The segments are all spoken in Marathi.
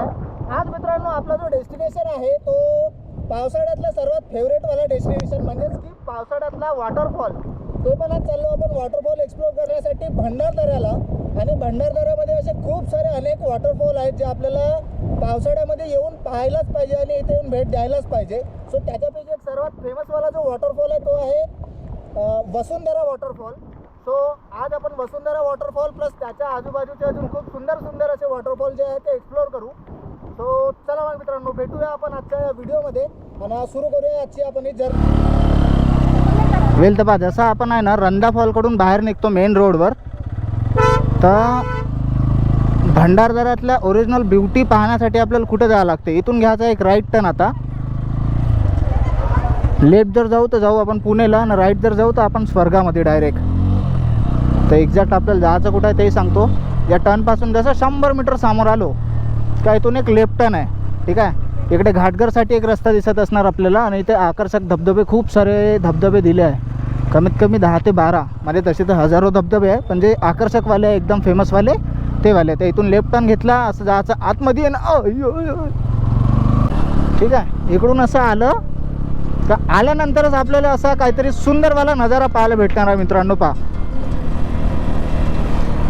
आहे. आज मित्रांनो आपला जो डेस्टिनेशन आहे तो पावसाळ्यातला सर्वात फेवरेटवाला डेस्टिनेशन म्हणजेच की पावसाळ्यातला वॉटरफॉल. तो पण आज चाललो आपण वॉटरफॉल एक्सप्लोर करण्यासाठी भंडारदऱ्याला. आणि भंडारदऱ्यामध्ये असे खूप सारे अनेक वॉटरफॉल आहेत जे आपल्याला पावसाळ्यामध्ये येऊन पाहायलाच पाहिजे आणि इथे येऊन भेट द्यायलाच पाहिजे. सो त्याच्यापैकी एक सर्वात फेमसवाला जो वॉटरफॉल आहे तो आहे वसुंधरा वॉटरफॉल. सो आज आपण वसुंधरा वॉटरफॉल प्लस त्याच्या आजूबाजूचे अजून खूप सुंदर सुंदर असे वॉटरफॉल जे आहेत ते एक्सप्लोर करू. सो चला मग मित्रांनो भेटूया आपण आजच्या व्हिडिओमध्ये आणि सुरू करूया आजची आपण ही जर्नी. वेल तर पहा, जसं आपण आहे ना रंधा फॉलकडून बाहेर निघतो मेन रोडवर, तर भंडारदऱ्यातल्या ओरिजिनल ब्युटी पाहण्यासाठी आपल्याला कुठे जावं लागते. इथून घ्यायचा एक राईट टर्न. आता लेफ्ट जर जाऊ तर जाऊ आपण पुणेला आणि राईट जर जाऊ तर आपण स्वर्गामध्ये डायरेक्ट. तर एक्झॅक्ट आपल्याला जायचं कुठं आहे तेही सांगतो. या टर्नपासून जसं 100 मीटर समोर आलो का इथून एक लेफ्ट टर्न आहे. ठीक आहे, इकडे घाटघरसाठी एक रस्ता दिसत असणार आपल्याला. आणि इथे आकर्षक धबधबे, खूप सारे धबधबे दिले आहे, कमीत कमी 10 ते 12. म्हणजे तसे तर हजारो धबधबे आहे, पण जे आकर्षकवाले आहे एकदम फेमसवाले ते वाले. तर इथून लेफ्ट टर्न घेतला असं जायचं आतमध्ये आहे ना. ठीक आहे, इकडून असं आलं तर आल्यानंतरच आपल्याला असा काहीतरी सुंदरवाला नजारा पाहायला भेटणार आहे मित्रांनो. पहा,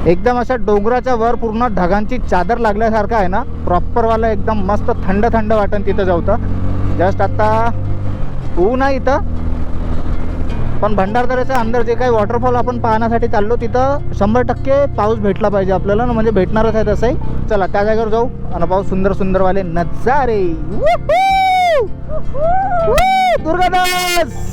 एकदम अशा डोंगराच्या वर पूर्ण ढगांची चादर लागल्यासारखं आहे ना, प्रॉपरवाला एकदम मस्त थंड थंड वाटण तिथं जाऊतं. जस्ट आता ऊन आहे इथं, पण भंडारदऱ्याच्या अंदर जे काही वॉटरफॉल आपण पाहण्यासाठी चाललो तिथं 100% पाऊस भेटला पाहिजे आपल्याला ना, म्हणजे भेटणारच आहे तसंही. चला त्या जागेवर जाऊ आणि पाहू सुंदर सुंदरवाले नजारे. दुर्गादास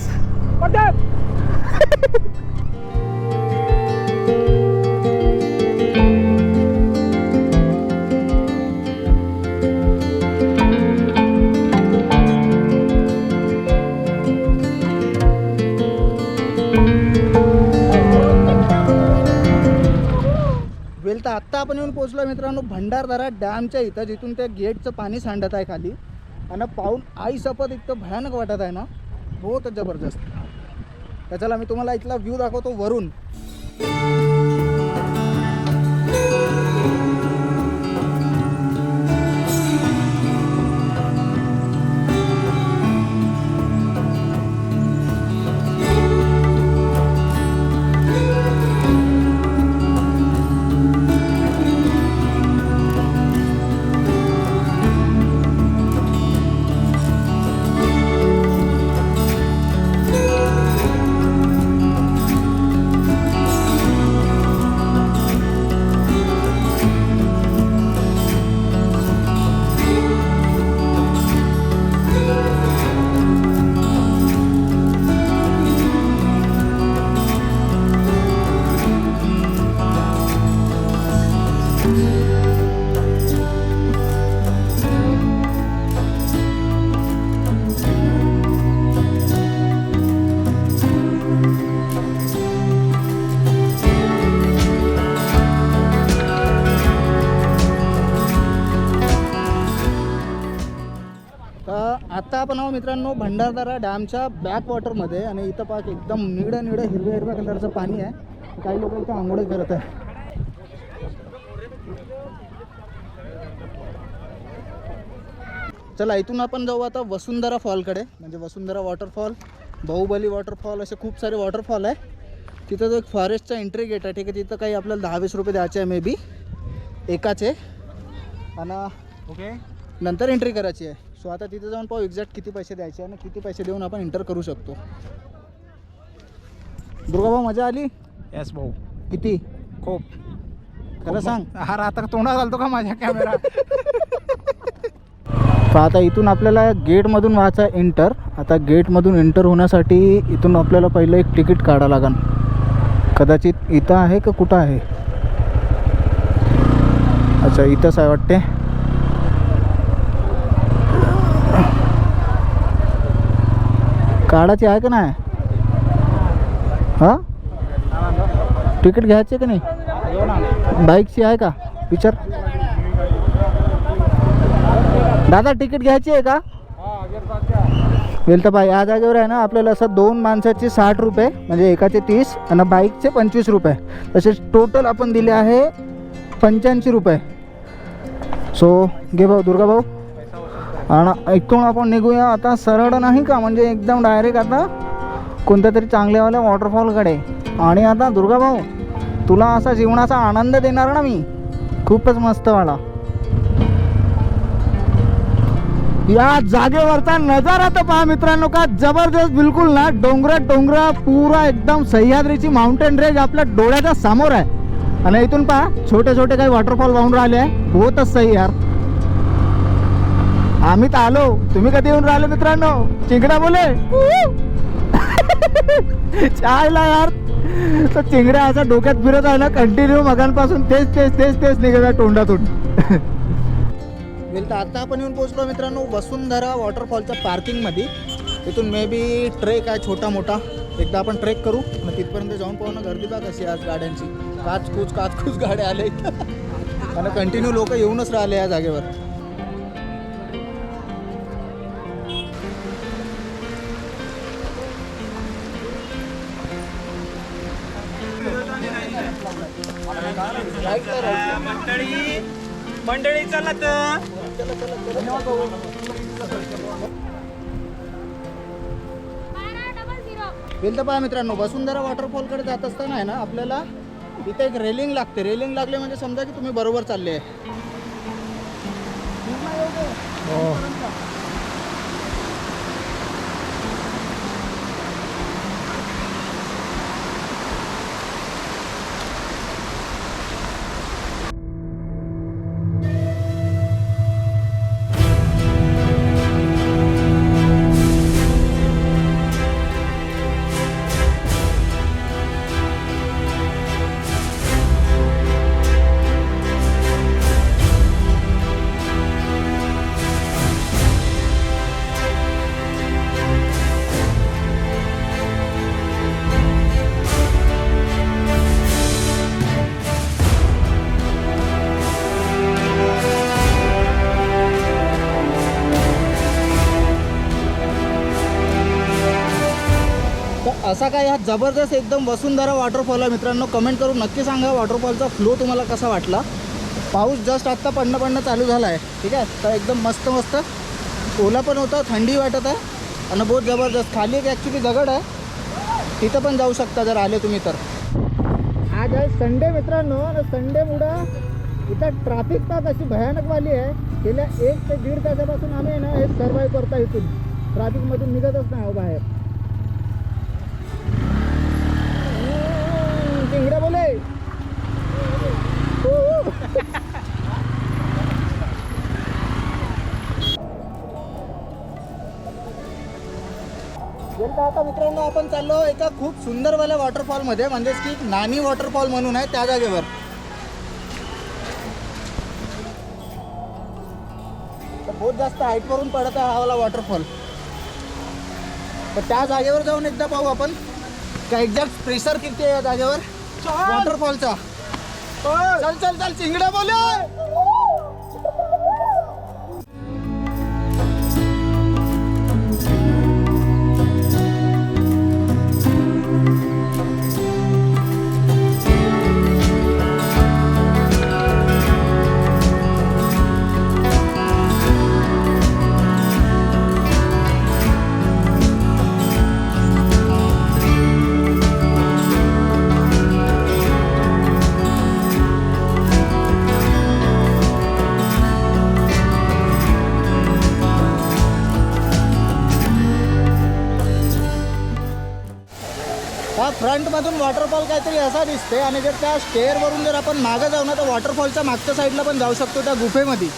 वेल तर आत्ता आपण येऊन पोहोचलो मित्रांनो भंडारदरा डॅमच्या इथं, जिथून त्या गेटचं पाणी सांडत आहे खाली. आणि पाहून आई शपथ इतकं भयानक वाटत आहे ना, बहुत जबरदस्त. त्याच्याला मी तुम्हाला इथला व्ह्यू दाखवतो वरून. आता आपण आहो मित्रांनो भंडारदरा डॅमच्या बॅक वॉटरमध्ये. आणि इथं पाक एकदम निळं निळं हिरव्या हिरव्या कलरचं पाणी आहे. काही लोक इथं आंघोळ करत आहे. चला इथून आपण जाऊ आता वसुंधरा फॉलकडे. म्हणजे वसुंधरा वॉटरफॉल, बाहुबली वॉटरफॉल, असे खूप सारे वॉटरफॉल आहे. तिथं जो एक फॉरेस्टचा एंट्री गेट आहे. ठीक आहे, तिथं काही आपल्याला 10-20 रुपये द्यायचे आहे मे बी एकाचे. आणि ओके नंतर एंट्री करायची आहे. सो आता तिथे जाऊन पाहू एक्झॅक्ट किती पैसे द्यायचे आणि किती पैसे देऊन आपण एंटर करू शकतो. दुर्गा भाऊ मजा आली? यस भाऊ, किती? खूप. खरं सांग. हा आता तोंडात घालतो का माझ्या कॅमेरा? आता इथून आपल्याला गेटमधून व्हायचं आहे एंटर. आता गेटमधून एंटर होण्यासाठी इथून आपल्याला पहिलं एक तिकीट काढावं लागेल. कदाचित इथं आहे का कुठं आहे? अच्छा इथंच आहे वाटते. काढायची आहे का नाही? हां तिकीट घ्यायची का नाही? बाईकची आहे का विचार. दादा तिकीट घ्यायची आहे का? वेल तर बाई या जागेवर आहे ना आपल्याला असं 2 माणसाचे 60 रुपये म्हणजे एकाचे 30 आणि बाईकचे 25 रुपये. तसेच टोटल आपण दिले आहे 85 रुपये. सो घे भाऊ दुर्गा भाऊ. आणि इथून आपण निघूया आता सरळ नाही का, म्हणजे एकदम डायरेक्ट आता कोणत्या तरी चांगल्यावाल्या वॉटरफॉलकडे. आणि आता दुर्गा भाऊ तुला असा जीवनाचा आनंद देणार ना मी, खूपच मस्तवाला. या जागेवरचा नजारा तर पहा मित्रांनो, का जबरदस्त बिलकुल ना. डोंगर पुरा एकदम सह्याद्रीची माउंटेन रेंज आपल्या डोळ्याच्या समोर आहे. आणि इथून पहा छोटे छोटे काही वॉटरफॉल वाहून राहिले आहे. बहुतच सही यार. आम्ही तर आलो, तुम्ही कधी येऊन राहिले मित्रांनो? चिंगड्या बोले चायला यार. तर चिंगड्या असा डोक्यात फिरत आहे ना कंटिन्यू मगांपासून, तेच तेच तेच तेच निघत आहे तोंडातून. तर आता आपण येऊन पोहोचलो मित्रांनो वसुंधरा वॉटरफॉलच्या पार्किंगमध्ये. इथून मे बी ट्रेक आहे छोटा मोठा, एकदा आपण ट्रेक करू. मग तिथपर्यंत जाऊन पाहू ना. गर्दी बा कशी आज गाड्यांची, काचकूच गाड्या आल्या इथं. आणि कंटिन्यू लोक येऊनच राहिले या जागेवर. मंडळी चला तर तर पहा मित्रांनो, वसुंधरा वॉटरफॉलकडे जात असताना आहे ना आपल्याला इथे एक रेलिंग लागते. रेलिंग लागले म्हणजे समजा की तुम्ही बरोबर चालले आहे. असा काय हा जबरदस्त एकदम वसुंधरा वॉटरफॉल आहे मित्रांनो. कमेंट करून नक्की सांगा वॉटरफॉलचा फ्लो तुम्हाला कसा वाटला. पाऊस जस्ट आत्ता पडणं चालू झाला आहे. ठीक आहे, तर एकदम मस्त ओला पण होता, थंडी वाटत आहे आणि बहुत जबरदस्त. खाली एक ॲक्च्युली दगड आहे, तिथं पण जाऊ शकता जर आले तुम्ही तर. आज आहे संडे मित्रांनो, आणि संडेमुळं इथं ट्रॅफिक तर अशी भयानकवाली आहे. गेल्या 1 ते 1.5 तासापासून आम्ही ना हे सर्वाईव्ह करता इथून ट्रॅफिकमधून निघतच नाही बाहेर. चिंगड्या बोले आता मित्रांनो आपण चाललो एका खूप सुंदरवाल्या वॉटरफॉलमध्ये, म्हणजेच की नानी वॉटरफॉल म्हणून आहे त्या जागेवर. तर बहुत जास्त हाईटवरून पडत आहे हा वाला वॉटरफॉल. तर त्या जागेवर जाऊन एकदा पाहू आपण का एक्झॅक्ट प्रेशर किती आहे या जागेवर वॉटरफॉलचा. चल चल चल चिंगड्या बोले. हा फ्रंटमधून वॉटरफॉल काहीतरी असा दिसते. आणि जर त्या स्टेअरवरून जर आपण मागं जाऊ ना तर वॉटरफॉलच्या मागच्या साईडला पण जाऊ शकतो त्या गुफेमध्ये.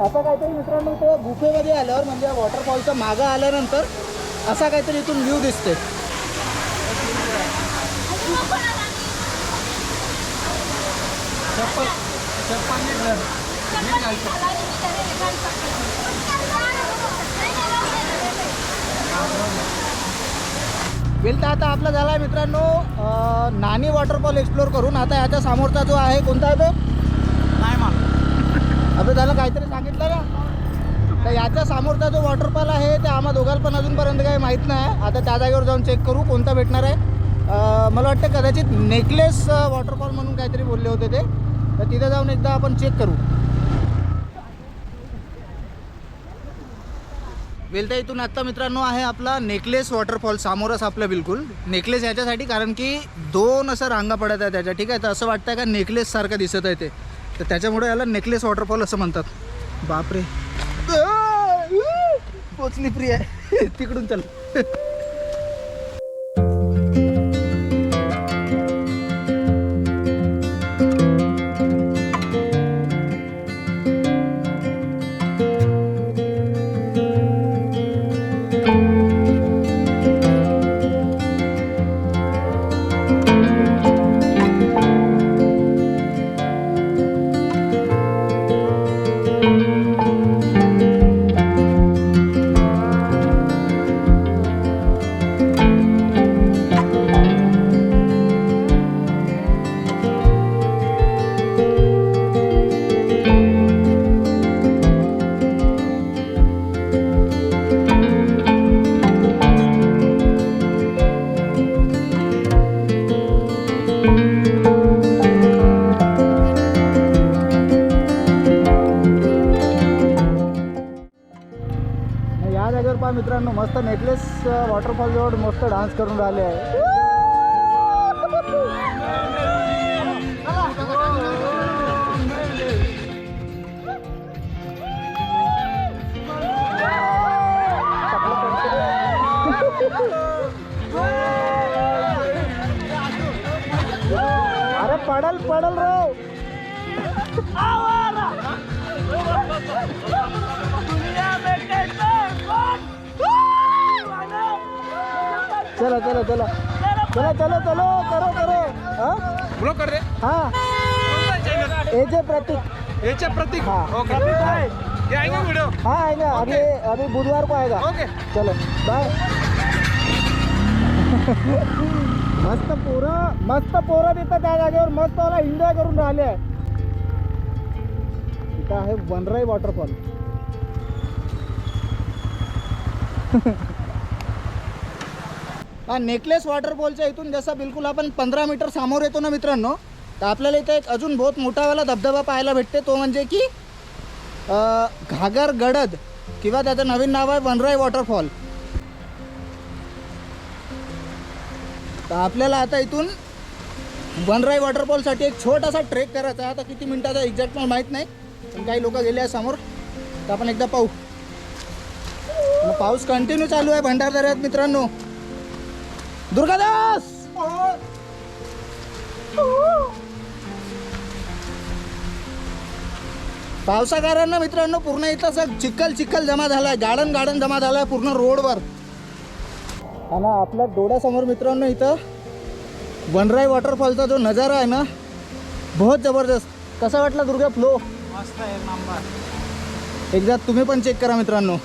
असं काहीतरी मित्रांनो तो गुफेमध्ये आल्यावर म्हणजे वॉटरफॉलच्या मागं आल्यानंतर असा काहीतरी इथून व्ह्यू दिसते. वेल तर आता आपला झाला आहे मित्रांनो नानी वॉटरफॉल एक्सप्लोर करून. आता याच्या समोरचा जो आहे कोणता आहे तो नाही मला अबे त्याला काहीतरी सांगितलं ना. तर याच्या समोरचा जो वॉटरफॉल आहे ते आम्हा दोघांना पण अजूनपर्यंत काही माहीत नाही. आता त्या जागेवर जाऊन चेक करू कोणता भेटणार आहे. मला वाटतं कदाचित नेकलेस वॉटरफॉल म्हणून काहीतरी बोलले होते ते. तर तिथे जाऊन एकदा आपण चेक करू. वेलता इथून आत्ता मित्रांनो आहे आपला नेकलेस वॉटरफॉल समोरच आपलं. बिलकुल नेकलेस याच्यासाठी कारण की 2 असं रांगा पडत आहे त्याच्या. ठीक आहे. तर असं वाटतं का नेकलेस सारखं दिसत आहे ते. तर त्याच्यामुळे याला नेकलेस वॉटरफॉल असं म्हणतात. बापरे पोचली प्रिय तिकडून चल. या जागेवर पहा मित्रांनो मस्त नेकलेस वॉटरफॉल जवळ मस्त डान्स करून राहिले आहे. अरे पडल पडल राव. चलो चलो चलो चलो चलो चलो करो करो. हाँ ब्लॉग कर रहे हाँ एजे प्रतीक. एचे प्रतीक हाँ. ओके ये आएंगे वीडियो हाँ आएगा अभी अभी बुधवार को आएगा. ओके चलो बाय. मस्त पोरं तिथं त्या जागेवर मस्त मला एन्जॉय करून राहिले आहे. तिथं आहे वनराई वॉटरफॉल. हा नेकलेस वॉटरफॉलच्या इथून जसं बिलकुल आपण 15 मीटर समोर येतो ना मित्रांनो. तर आपल्याला इथं एक अजून बहुत मोठावाला धबधबा पाहायला भेटते. तो म्हणजे की घागर गडद किंवा त्याचं नवीन नाव आहे वनराई वॉटरफॉल. तर आपल्याला आता इथून वनराई वॉटरफॉलसाठी एक छोटासा ट्रेक करायचा आहे. आता किती मिनिटाचा एक्झॅक्ट मला माहीत नाही पण काही लोक गेले आहे समोर. तर आपण एकदा पाहू. पाऊस कंटिन्यू चालू आहे भंडारदऱ्यात मित्रांनो. दुर्गादास पावसाकारांना मित्रांनो पूर्ण इथं असं चिखल जमा झाला आहे. गार्डन जमा झाला आहे पूर्ण रोडवर. आणि आपल्या डोळ्यासमोर मित्रांनो इथं वनराई वॉटरफॉलचा जो नजारा आहे ना बहुत जबरदस्त. कसा वाटला दुर्गा फ्लो? मस्त आहे नंबर. एकदा तुम्ही पण चेक करा मित्रांनो.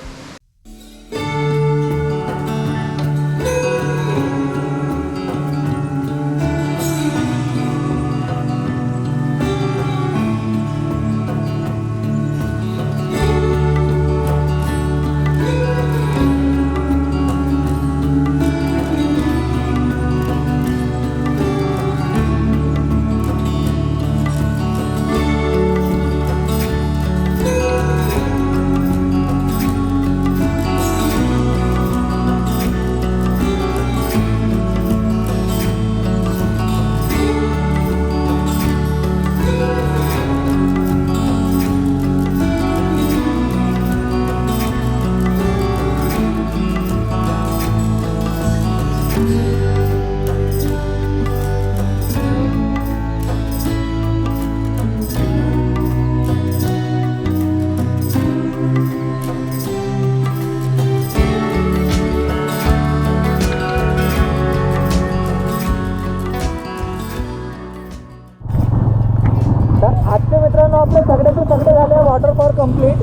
आजचे मित्रांनो आपले सगळ्याचे सगळे झाले वॉटरफॉल कंप्लीट.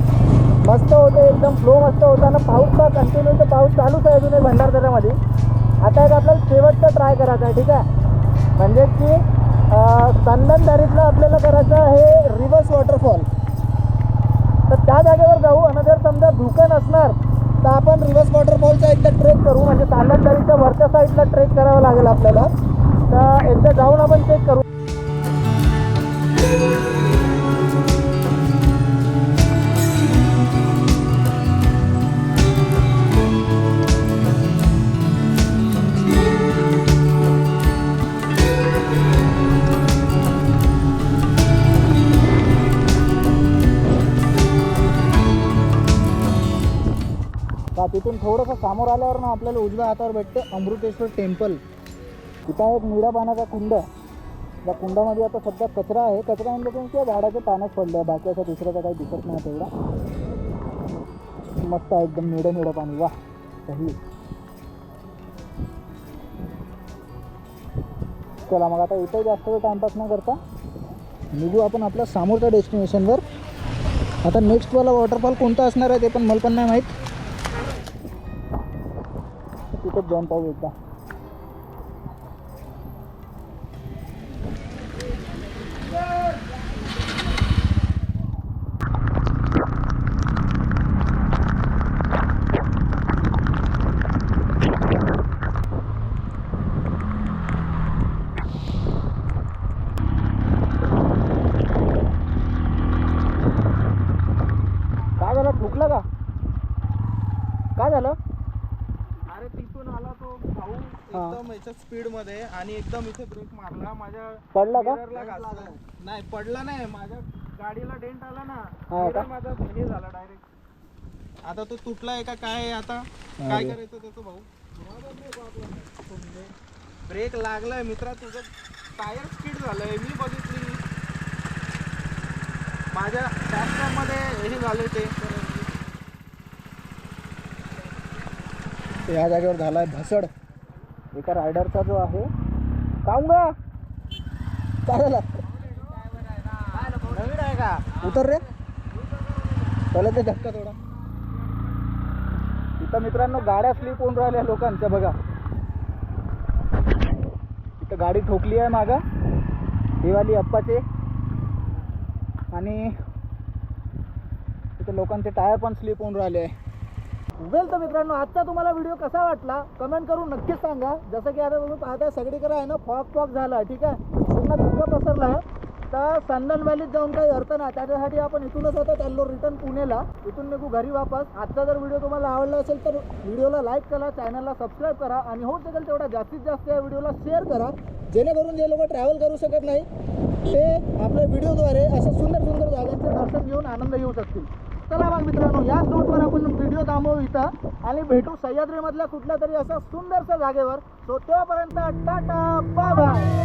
मस्त होते एकदम फ्लो मस्त होता ना. पाऊस तर कंटिन्यू पाऊस चालूच आहे अजून भंडारदऱ्यामध्ये. आता एक आपल्याला ट्राय करायचा आहे. ठीक आहे, म्हणजे की संदनदरीतलं आपल्याला करायचं आहे रिव्हर्स वॉटरफॉल. तर त्या जागेवर जाऊ आणि जर समजा धुकं नसणार तर आपण रिव्हर्स वॉटरफॉलचा एकदा ट्रेक करू. म्हणजे संदनदरीच्या वरच्या साईडला ट्रेक करावं लागेल आपल्याला. तर एकदा जाऊन आपण चेक करू. का तिथून थोडंसं समोर आल्यावर ना आपल्याला उजव्या हातावर भेटते अमृतेश्वर टेम्पल. तिथं एक निळ्या पाण्याचा कुंड. त्या कुंडामध्ये आता सध्या कचरा आहे. कचरा म्हणजे पण त्या झाडाचे पानच पडले आहे, बाकी असं दुसऱ्याचं काही दिसत नाही तेवढा. मस्त आहे एकदम निळं निळं पाणी. वा सही. चला मग आता इथे जास्त वेळ टाइमपास न करता निघू आपण आपल्या समोरच्या डेस्टिनेशनवर. आता नेक्स्टवाला वॉटरफॉल कोणता असणार आहे ते पण मला पण नाही माहीत. तिथंच जाऊन पाहू एकदा. काय झालं, ठुकलं का? काय झालं? अरे तिथून आला तो भाऊ एकदम याच्या स्पीड मध्ये आणि एकदम इथे ब्रेक मारला. माझ्या पडला का? mirror ला घासला. नाही पडला नाही, माझ्या गाडीला डेंट आला ना. हा का? mirror माझा हे झाला डायरेक्ट. आता तो तुटलाय का काय आता काय करायचं त्याचं भाऊ? ब्रेक लागलाय मित्रा, तुझं टायर स्किड झालंय. मी बघितली माझ्या डॅशबोर्ड मध्ये हे झाले ते. या जागेवर झालाय भसड एका रायडरचा जो आहे. काऊंगा काय झालं? नवीन आहे का? उतर रे, पहिला ते धक्का थोडा. इथं मित्रांनो गाड्या स्लिप होऊन राहिल्या लोकांच्या बघा. इथं गाडी ठोकली आहे मागं, ही वाली अप्पाचे. आणि इथं लोकांचे टायर पण स्लिप होऊन राहिले आहे. वेल तर मित्रांनो आजचा तुम्हाला व्हिडिओ कसा वाटला कमेंट करून नक्कीच सांगा. जसं की आता तुम्ही पाहताय सगळीकडे आहे ना फॉग झाला. ठीक आहे, पूर्ण धुकं पसरला आहे. तर संदन व्हॅलीत जाऊन काही अर्थ नाही. त्याच्यासाठी आपण इथूनच आता चाललो रिटर्न पुणेला. इथून निघू घरी वापस. आजचा जर व्हिडिओ तुम्हाला आवडला असेल तर व्हिडिओला लाईक करा, चॅनलला सबस्क्राईब करा आणि होऊ शकेल तेवढा जास्तीत जास्त या व्हिडिओला शेअर करा, जेणेकरून जे लोक ट्रॅव्हल करू शकत नाही ते आपल्या व्हिडिओद्वारे असं सुंदर सुंदर जागांचे दर्शन घेऊन आनंद घेऊ शकतील. चला मग मित्रांनो याच नोटवर आपण व्हिडिओ थांबवू इथं आणि भेटू सह्याद्रीमधल्या कुठल्या तरी अशा सुंदरशा जागेवर. सो तेव्हापर्यंत टाटा बाय बाय.